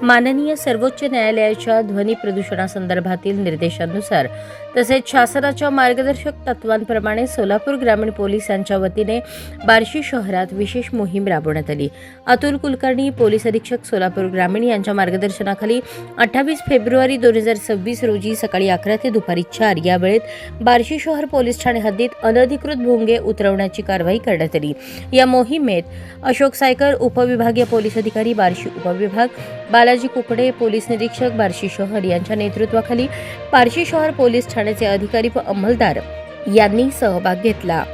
माननीय सर्वोच्च न्यायालयाच्या ध्वनी प्रदूषणासंदर्भातील निर्देशानुसार तसेच शासनाच्या मार्गदर्शक तत्वांप्रमाणे सोलापूर ग्रामीण पोलीस यांच्या वतीने बार्शी शहरात विशेष मोहीम राबवण्यात आली। अतुल कुलकर्णी, पोलीस अधीक्षक सोलापूर ग्रामीण यांच्या मार्गदर्शनाखाली 28 फेब्रुवारी 2026 रोजी सकाळी 11 ते दुपारी 4 या वेळेत बार्शी शहर पोलीस ठाणे हद्दीत अनधिकृत भोंगे उतरवण्याची कारवाई करण्यात आली। या मोहिमेत अशोक सायकर, उपविभागीय पोलीस अधिकारी बार्शी उपविभाग, बालाजी कुकडे, पोलीस निरीक्षक बार्शी शहर यांच्या नेतृत्वाखाली बार्शी शहर पोलीस ठाण्याचे अधिकारी व अंमलदार यांनी सहभाग घेतला।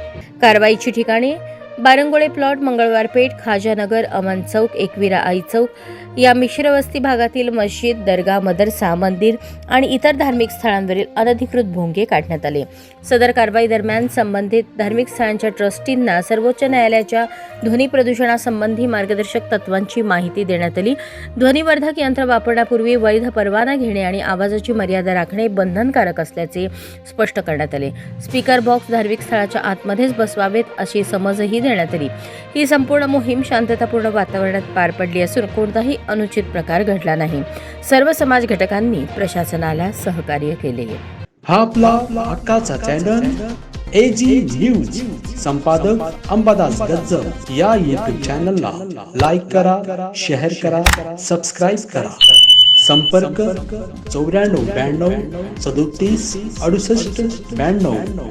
कारवाईची ठिकाणे बारंगोळे प्लॉट, मंगळवार पेठ, खाजानगर, अमन चौक, एकविरा आई चौक या मिश्रवस्ती भागातील मस्जिद, दर्गा, मदरसा, मंदिर आणि इतर धार्मिक स्थळांवरील अनधिकृत भोंगे काढण्यात आले। सदर कारवाई दरम्यान संबंधित धार्मिक स्थळांच्या ट्रस्टींना सर्वोच्च न्यायालयाच्या ध्वनी प्रदूषणासंबंधी मार्गदर्शक तत्वांची माहिती देण्यात आली। ध्वनिवर्धक यंत्र वापरण्यापूर्वी वैध परवाना घेणे आणि आवाजाची मर्यादा राखणे बंधनकारक असल्याचे स्पष्ट करण्यात आले। स्पीकर बॉक्स धार्मिक स्थळाच्या आतमध्येच बसवावेत अशी समजही देण्यात आली। ही संपूर्ण मोहीम शांततापूर्ण वातावरणात पार पडली असून कोणताही अनुचित प्रकार घडला नाही। सर्व समाज घटकांनी प्रशासनाला सहकार्य केले। हा आपला हक्काचा चॅनल एजी न्यूज, संपादक अंबादास गज्जर या यूट्यूब चॅनलला लाईक करा, शेअर करा, सबस्क्राईब करा। संपर्क 94 92 37 68 92।